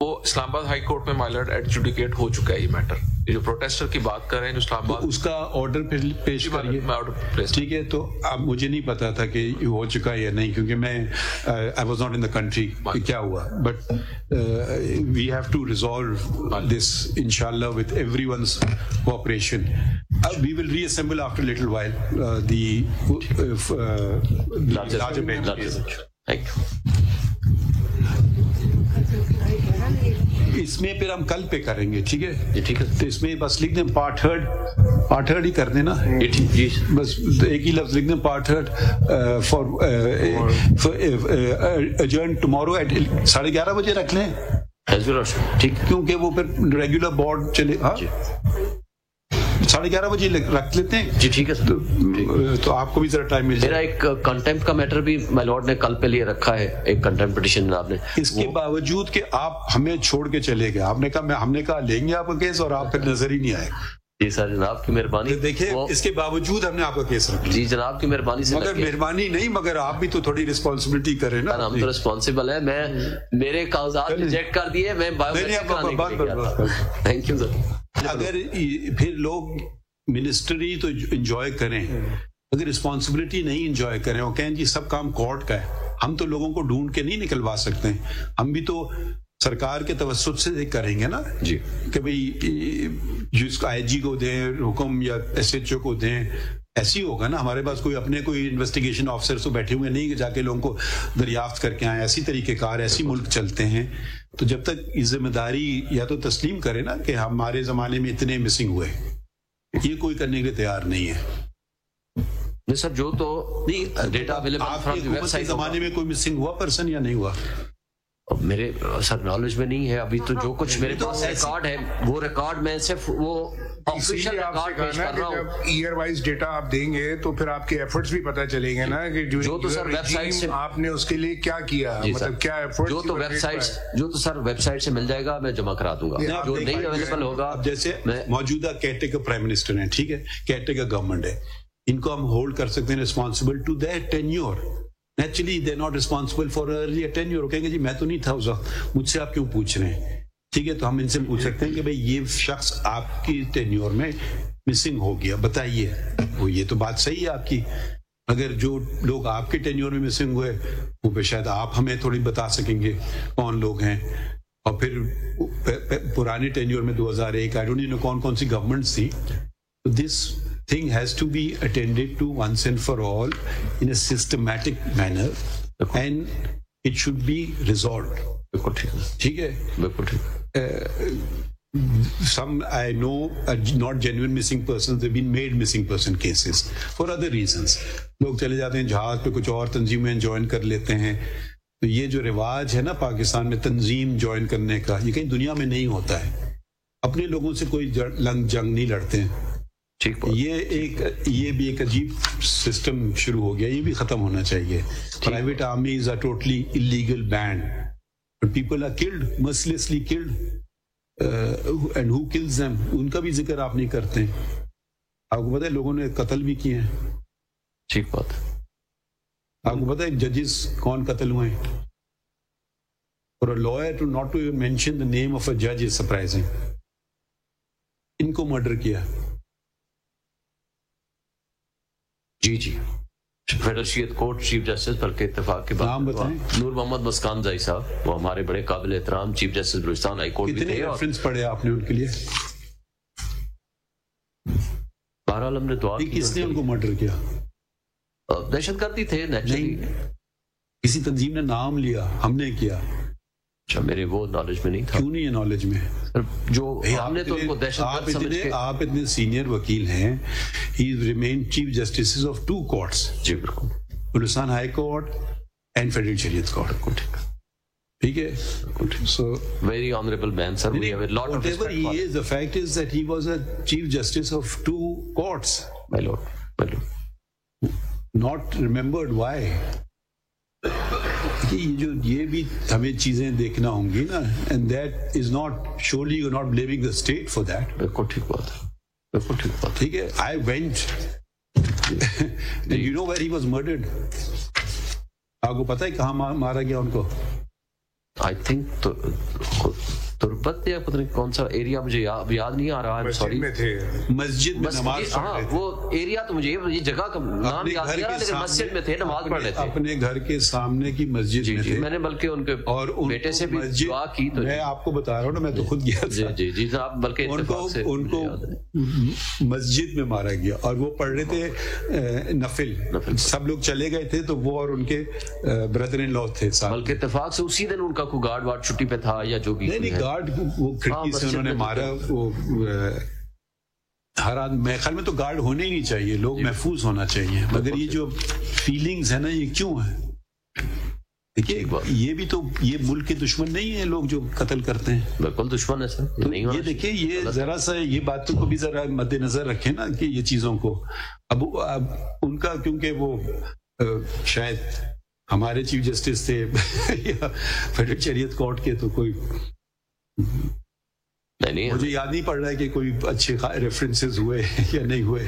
वो Islamabad high court में माइलर्ड adjudicate हो चुका है ये मैटर। ये जो प्रोटेस्टर की बात कर रहे हैं जो इस्लामाबाद, तो उसका ऑर्डर पेश करिए, ठीक है। तो अब मुझे नहीं पता था कि हो चुका है या नहीं, क्योंकि मैं I was not in the country क्या हुआ, but we have to resolve this इंशाल्लाह with everyone's cooperation. We will reassemble after a little while the larger bench. Thank you. इसमें फिर हम कल पे करेंगे, ठीक है जी, ठीक है। तो इसमें बस लिख दें पार्ट थर्ड ही कर देना जी, बस एक ही लफ्ज लिख दें part third for adjourn tomorrow at 11:30 बजे रख लें, ठीक, क्योंकि वो फिर रेगुलर बोर्ड चले। हाँ 11:30 बजे रख लेते हैं जी, ठीक है सर। तो आपको भी जरा टाइम मिल जाए। मेरा एक कंटेम्प्ट का मैटर भी माय लॉर्ड ने कल पे लिए रखा है, एक कंटेम्प्ट पिटीशन जनाब ने। इसके बावजूद कि आप हमें छोड़ के चले गए, हमने कहा लेंगे आपका केस और आप फिर नजर ही नहीं आए। जी सर, जनाब की मेहरबानी। देखिए इसके बावजूद हमने आपका केस रखा। जी जनाब की मेहरबानी से। मगर मेहरबानी नहीं, मगर आप भी तो थोड़ी रिस्पॉन्सिबिलिटी करें ना। हम तो रिस्पॉन्सिबल है। मैं मेरे कागजात रिजेक्ट कर दिए, मैं थैंक यू सर। अगर फिर लोग मिनिस्ट्री तो एंजॉय करें, अगर रिस्पॉन्सिबिलिटी नहीं एंजॉय करें और कहें जी सब काम कोर्ट का है, हम तो लोगों को ढूंढ के नहीं निकलवा सकते, हम भी तो सरकार के तवज्जुद से करेंगे ना जी, कि भाई जिसको आईजी को दें हुक्म या एसएचओ को दें, ऐसी होगा ना। हमारे पास कोई इन्वेस्टिगेशन ऑफिसर तो बैठे हुए नहीं कि जाके लोगों को दरियाफ्त करके आए। ऐसी तरीकेकार, ऐसी मुल्क चलते हैं। तो जब तक ये जिम्मेदारी या तो तस्लीम करे ना कि हमारे जमाने में इतने मिसिंग हुए, ये कोई करने के लिए तैयार नहीं है। नहीं सर, जो तो नहीं डेटा अवेलेबल आपकी वेबसाइट जमाने में कोई मिसिंग हुआ पर्सन या नहीं हुआ? मेरे सर नॉलेज में नहीं है अभी। तो जो कुछ मेरे पास रिकॉर्ड है वो रिकॉर्ड में सिर्फ वो ऑफिशियल रिकॉर्ड पेश कर रहा हूं। ईयर वाइज डेटा आप देंगे तो फिर आपके एफर्ट्स भी पता चलेंगे ना कि जो तो सर वेबसाइट से आपने उसके लिए क्या किया, मतलब क्या एफर्ट्स। जो तो सर वेबसाइट से मिल जाएगा, मैं जमा करा दूंगा। जो नहीं अवेलेबल होगा, जैसे मौजूदा केयरटेकर प्राइम मिनिस्टर हैं, ठीक है, केयरटेकर गवर्नमेंट है, इनको हम होल्ड कर सकते हैं responsible to their tenure. Naturally they not responsible for earlier tenure. कहेंगे जी मैं तो नहीं था उस वक्त, मुझसे आप क्यों पूछ रहे हैं? ठीक है, तो हम इनसे पूछ सकते हैं कि भाई ये शख्स आपकी टेन्योर में मिसिंग हो गया, बताइए। वो ये तो बात सही है आपकी। अगर जो लोग आपके टेन्योर में मिसिंग हुए वो पे शायद आप हमें थोड़ी बता सकेंगे कौन लोग हैं। और फिर पुराने टेन्योर में 2001 आई डोंट नो कौन कौन सी गवर्नमेंट्स थी। This thing has to be attended to once and for all in a systematic manner and it should be resolved. ठीक है, बिल्कुल ठीक। Some I know are not genuine missing persons, they've been made missing person cases for other reasons. लोग चले जाते हैं जहाज पे, कुछ और तंजीमें ज्वाइन कर लेते हैं। तो ये जो रिवाज है ना पाकिस्तान में तंजीम ज्वाइन करने का, ये कहीं दुनिया में नहीं होता है। अपने लोगों से कोई जंग नहीं लड़ते हैं। ये भी एक अजीब सिस्टम शुरू हो गया, ये भी खत्म होना चाहिए। Private armies are totally illegal banned, but people are killed, mercilessly killed, and who kills them, उनका भी जिक्र आप नहीं करते। आपको पता है लोगों ने कत्ल भी किए हैं। ठीक बात। आपको पता है जजेस कौन कत्ल हुए? For a lawyer to not to mention the name of a जज इज सरप्राइजिंग। इनको मर्डर किया। जी जी, federal Shariat court chief justice बल्कि इत्तेफाक के बाद नूर मोहम्मद मस्कान जाई साहब, वो हमारे बड़े काबिल एहतराम chief justice Balochistan high court भी थे। रेफरेंस पढ़े आपने उनके लिए? बहरहाल हमने दुआ की। किसने उनको मर्डर किया? दहशतगर्दी थे नेचुरली। किसी तंजीम ने नाम लिया, हमने किया। अच्छा, मेरे वो नॉलेज में नहीं था। क्यों नहीं है नॉलेज में? जो हमने तो उनको दहशतगर्द समझ के। आप इतने सीनियर वकील हैं। He remain chief justice of 2 courts. जी बिल्कुल, Balochistan high court and federal Shariat court. ठीक है, so very honourable man sir, we have a lot of respect for him. The fact is that he was a chief justice of 2 courts, my lord. Not remembered why. ये भी हमें चीजें देखना होंगी ना, and that is not surely you are not blaming the state for that. बिल्कुल ठीक बात है, बिल्कुल ठीक बात। ठीक है, I went and you know where he was murdered. आपको पता है कहाँ मारा गया उनको? आई थिंक तुर्बत या पता नहीं कौन सा एरिया, मुझे याद नहीं आ रहा है, सॉरी। में थे, मस्जिद में नमाज पढ़ रहे थे। वो एरिया तो मुझे ये जगह का नाम याद नहीं आ रहा, लेकिन मस्जिद में थे, नमाज पढ़ रहे थे अपने घर के सामने की मस्जिद में थे। मैंने बल्कि उनके और बेटे से भी दुआ की, तो मैं आपको बता रहा हूँ ना, मैं तो खुद गया था। जी आप बल्कि उनको मस्जिद में मारा गया और वो पढ़ रहे थे नफिल। सब लोग चले गए थे, तो वो और उनके ब्रदर इन लॉ थे साथ। बल्कि इत्तेफाक से उसी दिन उनका कोई गार्ड वार्ड छुट्टी पे था या जो भी। नहीं गार्ड वो खिड़की से उन्होंने मारा। वो हर आदमी, मेरे ख्याल में तो गार्ड होने ही नहीं चाहिए, लोग महफूज होना चाहिए। मगर ये जो फीलिंग्स है ना, ये क्यों है? देखिए, ये भी तो ये मुल्क के दुश्मन नहीं है लोग जो कत्ल करते हैं। बिल्कुल दुश्मन है सर। तो ये देखिए, ये जरा सा ये बातों को भी जरा मद्देनजर रखें ना, कि ये चीजों को अब उनका, क्योंकि वो शायद हमारे चीफ जस्टिस थे या फेडरल शरीयत कोर्ट के, तो कोई नहीं, मुझे याद नहीं पड़ रहा है कि कोई अच्छे रेफरेंसेस हुए या नहीं हुए।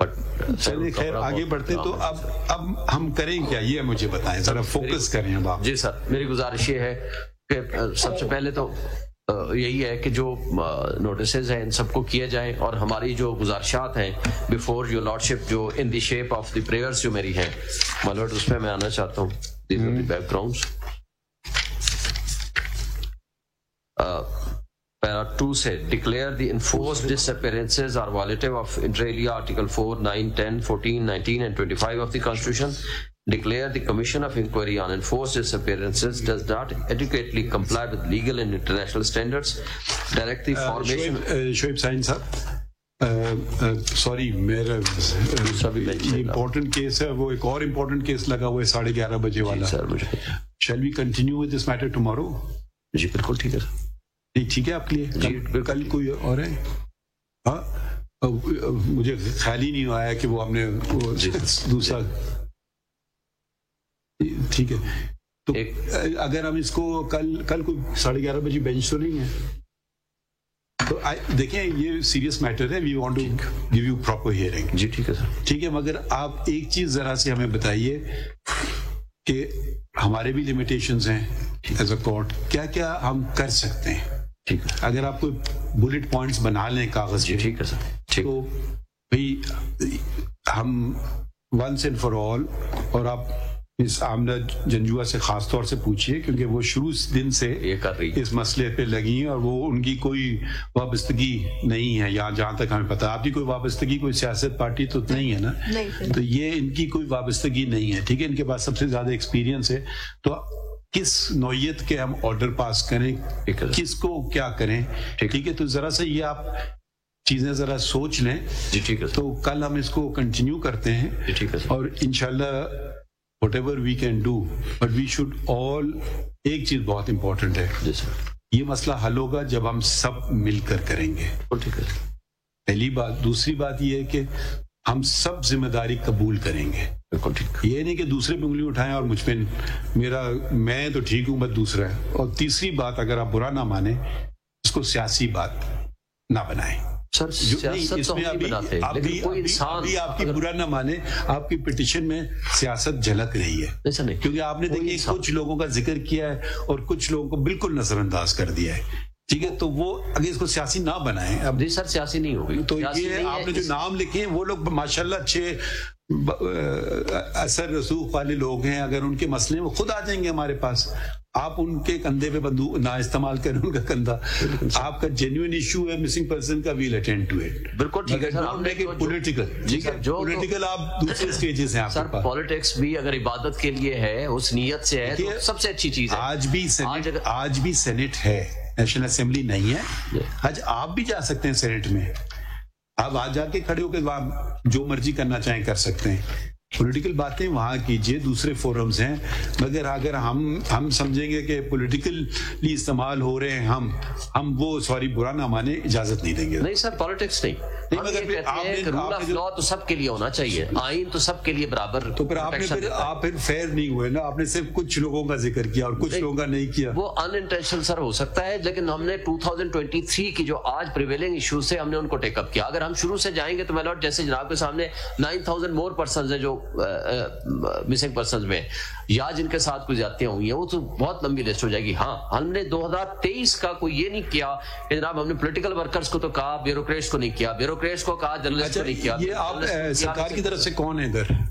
चलिए खैर, आगे बढ़ते। तो अब हम करें क्या, ये मुझे बताएं, जरा फोकस करें अब आप। जी सर, मेरी गुजारिश ये है कि सबसे पहले तो यही है कि जो नोटिसेज हैं इन सबको किया जाए, और हमारी जो गुजारिशात हैं बिफोर योर लॉर्डशिप, जो in the shape of the prayers जो मेरी हैं माय लॉर्ड, उसमें मैं आना चाहता हूँ। These are the backgrounds. Para 2 say, declare the enforced disappearances are violative of inter alia Article 4, 9, 10, 14, 19 and 25 of the Constitution. Declare the Commission of Inquiry on Enforced Disappearances does not adequately comply with legal and international standards. Direct the formation... Shoaib साइन साहब, sorry, मेरा ये important case है, वो एक और important case लगा हुआ है 11:30 बजे वाला। सर मुझे, shall we continue with this matter tomorrow? जी बिल्कुल ठीक है सर। ठीक है आपके लिए? कल कोई और है? हाँ, मुझे ख्याल ही नहीं आया कि वो हमने दूसरा। ठीक है, तो अगर हम इसको कल कोई 11:30 बजे बेंच तो नहीं है, तो देखिए ये सीरियस मैटर है। We want to give you proper hearing. जी ठीक है सर। ठीक है, मगर आप एक चीज जरा से हमें बताइए कि हमारे भी लिमिटेशंस हैं एज अ कोर्ट, क्या क्या हम कर सकते हैं? ठीक है, अगर आप कोई बुलेट पॉइंट्स बना लें कागज पे। ठीक है सर। ठीक, तो भाई हम वंस एंड फॉर ऑल, और आप इस आमना जंजुआ से खास तौर से पूछिए, क्योंकि वो शुरू दिन से ये कर रही है, इस मसले पे लगी हैं, और वो उनकी कोई वाबस्तगी नहीं है, यहाँ जहाँ तक हमें पता। आपकी कोई वाबस्तगी कोई सियासत पार्टी तो नहीं है ना? नहीं। तो ये इनकी कोई वाबस्तगी नहीं है, ठीक है। इनके पास सबसे ज्यादा एक्सपीरियंस है, तो किस नौयत के हम ऑर्डर पास करें, किसको क्या करें, ठीक है। तो जरा सा ये आप चीजें जरा सोच लें। जी ठीक है। तो कल हम इसको कंटिन्यू करते हैं। ठीक है, और इंशाल्लाह whatever we can do, but we should all, एक चीज बहुत इंपॉर्टेंट है, ये मसला हल होगा जब हम सब मिलकर करेंगे। ठीक है, पहली बात। दूसरी बात ये है कि हम सब जिम्मेदारी कबूल करेंगे। बिल्कुल ठीक। ये नहीं कि दूसरे पे उंगली उठाएं और मुझ पे मैं तो ठीक हूं, बस दूसरा है। और तीसरी बात, अगर आप बुरा ना माने, इसको सियासी बात ना बनाएं। सर सियासत तो हम बनाते हैं, लेकिन कोई इंसान अभी आपकी बुरा ना माने, आपकी पिटीशन में सियासत झलक रही है। ऐसा नहीं, क्योंकि आपने देखिए कुछ लोगों का जिक्र किया है और कुछ लोगों को बिल्कुल नजरअंदाज कर दिया है, ठीक है। तो वो अगर इसको सियासी ना बनाएं। अब जी सर, सियासी नहीं होगी। तो ये आपने जो नाम लिखे हैं, वो लोग माशाल्लाह अच्छे असर रसूख वाले लोग हैं। अगर उनके मसले वो खुद आ जाएंगे हमारे पास। आप उनके कंधे पे बंदूक ना इस्तेमाल करें, उनका कंधा। आपका जेन्युइन इशू है मिसिंग पर्सन का, वील अटेंड टू इट। बिल्कुल ठीक है सर। हमने के पॉलिटिकल, ठीक है, पॉलिटिकल आप दूसरे स्टेजेस हैं आपके पास। पॉलिटिक्स भी अगर इबादत के लिए है, उस नियत से है, तो सबसे अच्छी चीज है। आज भी सेनेट है, नेशनल असेंबली नहीं है। आज आप भी जा सकते हैं सेनेट में, आप आज जाके खड़े होकर वहां जो मर्जी करना चाहें कर सकते हैं। पॉलिटिकल बातें वहां कीजिए, दूसरे फोरम्स हैं। मगर अगर हम समझेंगे कि पॉलिटिकली इस्तेमाल हो रहे हैं, हम वो सॉरी बुरा ना माने, इजाजत नहीं देंगे। नहीं सर, पॉलिटिक्स नहीं। रूल ऑफ लॉ तो सबके लिए होना चाहिए, आइन तो सबके लिए बराबर। तो फिर आप फिर फेयर नहीं हुए ना, आपने सिर्फ कुछ लोगों का जिक्र किया और कुछ लोगों का नहीं किया। वो अनइंटेंशनल सर हो सकता है, लेकिन हमने 2023 की जो आज प्रिवेलिंग इश्यूज से हमने उनको टेकअप किया। अगर हम शुरू से जाएंगे तो मैं लॉर्ड, जैसे जनाब के सामने 9000 मोर पर्सन है जो मिसिंग पर्सन्स में या जिनके साथ कोई ज्यादतियां हुई हैं, वो तो बहुत लंबी लिस्ट हो जाएगी। हाँ, हमने 2023 का कोई ये नहीं किया कि जनाब हमने पॉलिटिकल वर्कर्स को तो कहा, ब्यूरोक्रेट्स को नहीं किया, ब्यूरोक्रेट्स को कहा, जर्नलिस्ट को नहीं किया। ये आप सरकार की तरफ से कौन है इधर?